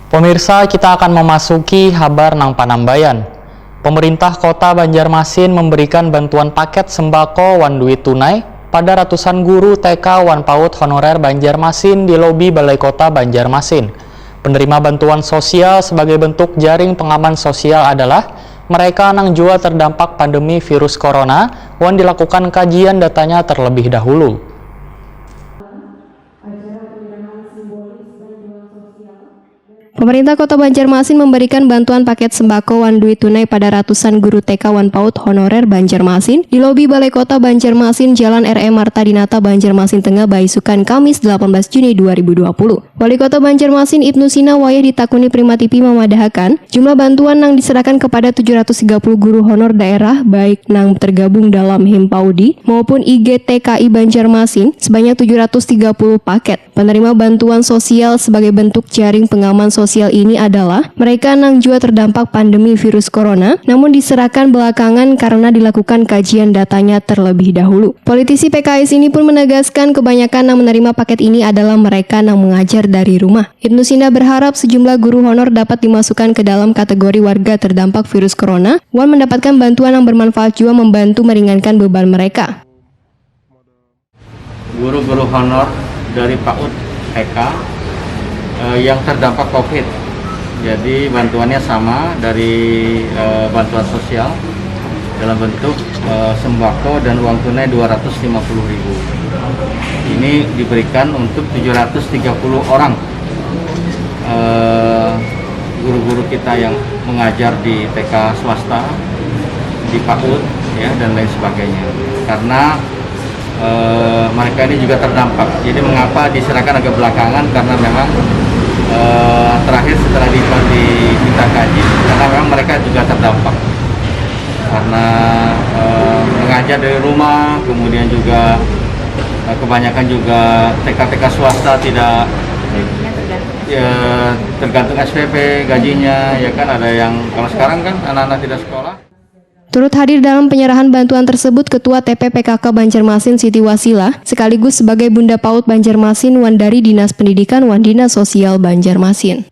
Pemirsa, kita akan memasuki kabar nang Panambayan. Pemerintah Kota Banjarmasin memberikan bantuan paket sembako wan duit tunai pada ratusan guru TK wan PAUD honorer Banjarmasin di lobi Balai Kota Banjarmasin. Penerima bantuan sosial sebagai bentuk jaring pengaman sosial adalah mereka nang jua terdampak pandemi virus corona wan dilakukan kajian datanya terlebih dahulu. Pemerintah Kota Banjarmasin memberikan bantuan paket sembako wan duit tunai pada ratusan guru TK wan PAUD honorer Banjarmasin di lobi Balai Kota Banjarmasin Jalan R.E. Marta Dinata Banjarmasin Tengah Baisukan Kamis 18 Juni 2020. Wali Kota Banjarmasin Ibnu Sina Wayah ditakuni Prima TV memadahakan jumlah bantuan yang diserahkan kepada 730 guru honor daerah baik nang tergabung dalam Himpaudi maupun IGTKI Banjarmasin sebanyak 730 paket. Penerima bantuan sosial sebagai bentuk jaring pengaman sosial ini adalah mereka nang jua terdampak pandemi virus corona, namun diserahkan belakangan karena dilakukan kajian datanya terlebih dahulu. Politisi PKS ini pun menegaskan kebanyakan yang menerima paket ini adalah mereka yang mengajar dari rumah. Ibnu Sina berharap sejumlah guru honor dapat dimasukkan ke dalam kategori warga terdampak virus corona, wan mendapatkan bantuan yang bermanfaat juga membantu meringankan beban mereka. Guru-guru honor dari PAUD TK yang terdampak COVID. Jadi bantuannya sama dari bantuan sosial dalam bentuk sembako dan uang tunai 250.000. Ini diberikan untuk 730 orang guru-guru kita yang mengajar di TK swasta, di PAUD ya dan lain sebagainya. Karena mereka ini juga terdampak. Jadi mengapa diserahkan agak belakangan, karena memang terakhir setelah kita kaji, karena memang mereka juga terdampak karena mengajar dari rumah, kemudian juga kebanyakan juga TK-TK swasta tidak ya, tergantung SPP gajinya, ya kan, ada yang kalau sekarang kan anak-anak tidak sekolah. Turut hadir dalam penyerahan bantuan tersebut Ketua TP-PKK Banjarmasin Siti Wasila, sekaligus sebagai Bunda PAUD Banjarmasin wan dari Dinas Pendidikan wan Dinas Sosial Banjarmasin.